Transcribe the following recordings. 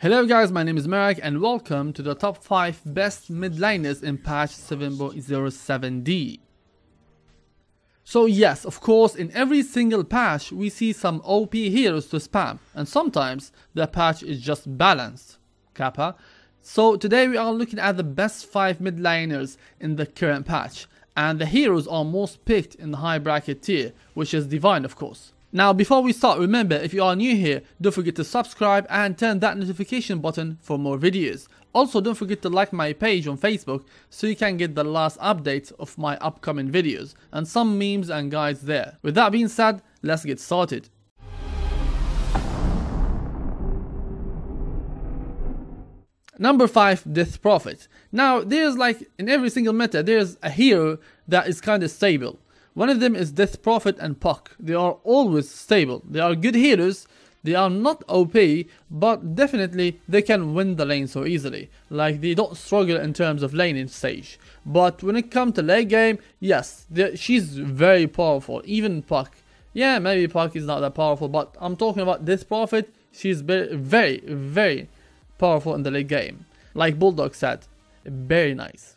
Hello guys, my name is Meric and welcome to the top 5 best mid laners in patch 7.07D. So yes, of course, in every single patch we see some OP heroes to spam, and sometimes the patch is just balanced. Kappa. So today we are looking at the best 5 mid laners in the current patch, and the heroes are most picked in the high bracket tier, which is Divine of course. Now before we start, remember, if you are new here, don't forget to subscribe and turn that notification button for more videos. Also don't forget to like my page on Facebook so you can get the last updates of my upcoming videos and some memes and guides there. With that being said, let's get started. Number 5, Death Prophet. Now there's like in every single meta there's a hero that is kind of stable. One of them is Death Prophet and Puck. They are always stable. They are good heroes. They are not OP, but definitely they can win the lane so easily. Like they don't struggle in terms of laning stage. But when it comes to late game, yes, she's very powerful. Even Puck. Yeah, maybe Puck is not that powerful, but I'm talking about Death Prophet. She's very powerful in the late game. Like Bulldog said, very nice.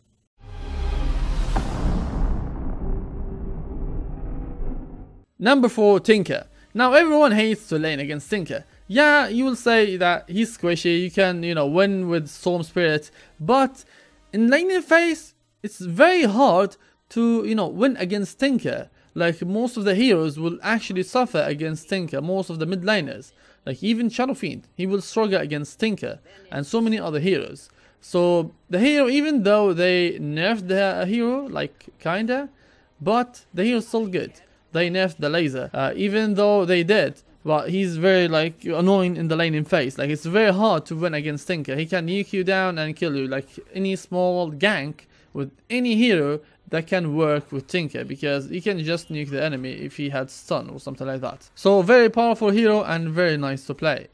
Number 4, Tinker. Now everyone hates to lane against Tinker. Yeah, you will say that he's squishy, you can, win with Storm Spirit, but in laning phase, it's very hard to, win against Tinker. Like most of the heroes will actually suffer against Tinker, most of the mid laners. Like even Fiend, he will struggle against Tinker, and so many other heroes. So the hero, even though they nerfed the hero, like kinda, but the hero's still good. They nerfed the laser, even though they did, but he's very annoying in the laning phase. Like it's very hard to win against Tinker. He can nuke you down and kill you. Like any small gank with any hero that can work with Tinker, because he can just nuke the enemy if he had stun or something like that. So very powerful hero and very nice to play.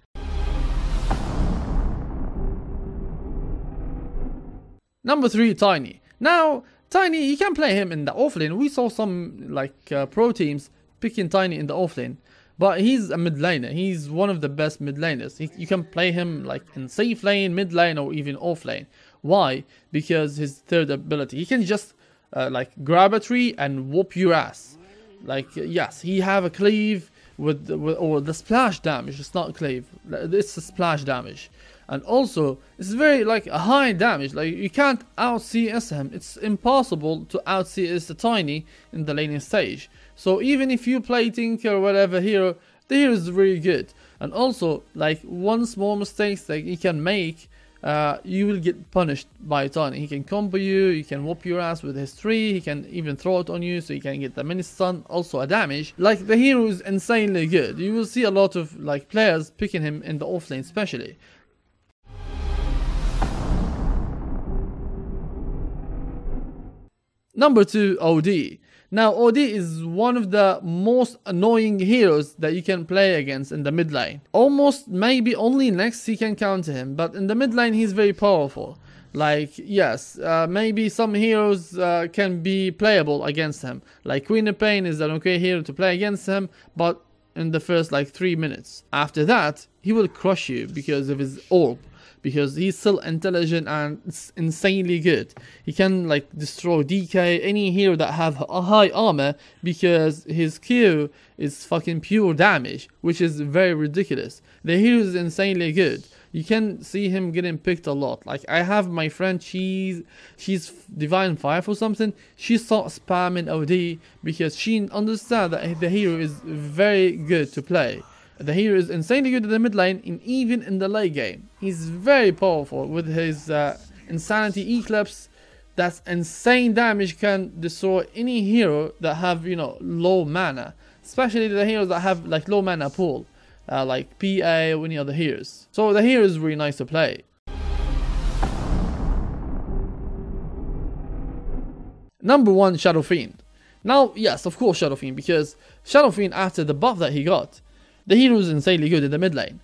Number 3, Tiny. Now Tiny, you can play him in the offlane. We saw some pro teams picking Tiny in the offlane, but he's a mid laner. He's one of the best mid laners. You can play him in safe lane, mid lane, or even offlane. Why? Because his third ability, he can just grab a tree and whoop your ass. Yes, he have a cleave with the splash damage. It's not cleave. It's a splash damage. And also, it's very a high damage. You can't out CS him. It's impossible to out CS the Tiny in the laning stage. So even if you play Tinker or whatever hero, the hero is really good. And also, one small mistake that you can make, you will get punished by Tiny. He can combo you, you can whoop your ass with his tree, he can even throw it on you so you can get the mini stun, also a damage. The hero is insanely good. You will see a lot of players picking him in the offlane especially. Number 2, OD. Now OD is one of the most annoying heroes that you can play against in the mid lane. Almost maybe only next he can counter him, but in the mid lane he's very powerful. Yes, maybe some heroes can be playable against him. Queen of Pain is an okay hero to play against him, but in the first 3 minutes. After that, he will crush you because of his orb. Because he's still intelligent and insanely good. He can destroy DK, any hero that have a high armor, because his Q is fucking pure damage, which is very ridiculous. The hero is insanely good. You can see him getting picked a lot. I have my friend, she's Divine 5 or something. She starts spamming OD because she understands that the hero is very good to play. The hero is insanely good in the mid lane and even in the late game. He's very powerful with his Insanity Eclipse. That's insane damage, can destroy any hero that have low mana. Especially the heroes that have low mana pool. Like PA or any other heroes. So the hero is really nice to play. Number 1, Shadow Fiend. Now yes, of course Shadow Fiend, because Shadow Fiend, after the buff that he got, the hero is insanely good in the mid lane.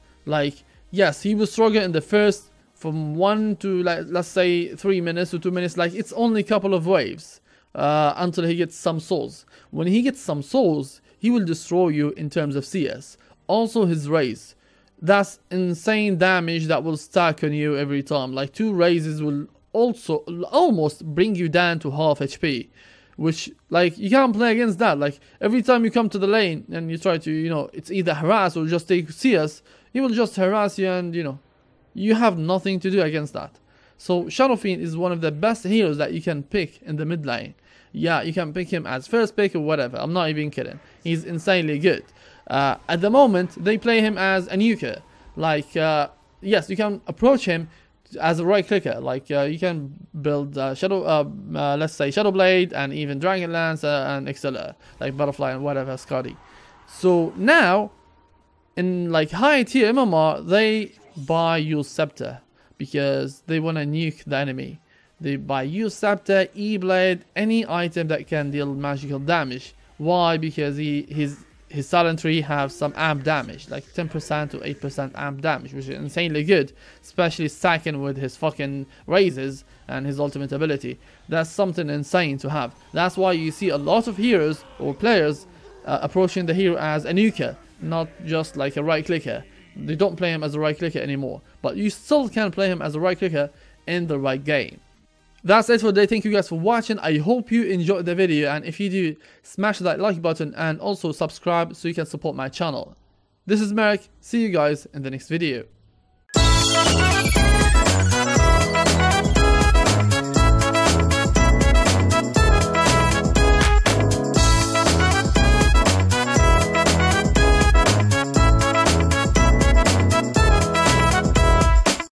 Yes, he will struggle in the first from 1 to let's say 3 minutes or 2 minutes. It's only a couple of waves until he gets some souls. When he gets some souls, he will destroy you in terms of CS. Also his raise. That's insane damage that will stack on you every time. Like 2 raises will also almost bring you down to half HP, which like you can't play against that. Like every time you come to the lane and you try to, you know, it's either harass or just take CS, he will just harass you, and you know, you have nothing to do against that. So Shadow Fiend is one of the best heroes that you can pick in the mid lane. Yeah, you can pick him as first pick or whatever. I'm not even kidding. He's insanely good. At the moment, they play him as a nuker. Like, yes, you can approach him as a right clicker. Like, you can build let's say Shadow Blade and even Dragon Lance and Excella, like Butterfly and whatever, Scotty. So now, in like high tier MMR, they buy Use Scepter because they want to nuke the enemy. They buy Use Scepter, E-Blade, any item that can deal magical damage. Why? Because his Silent Tree have some amp damage, like 10% to 8% amp damage, which is insanely good, especially stacking with his fucking raises and his ultimate ability. That's something insane to have. That's why you see a lot of heroes or players approaching the hero as a nuker, not just like a right clicker. They don't play him as a right clicker anymore, but you still can play him as a right clicker in the right game. That's it for today. Thank you guys for watching. I hope you enjoyed the video, and if you do, smash that like button and also subscribe so you can support my channel. This is Meric. See you guys in the next video.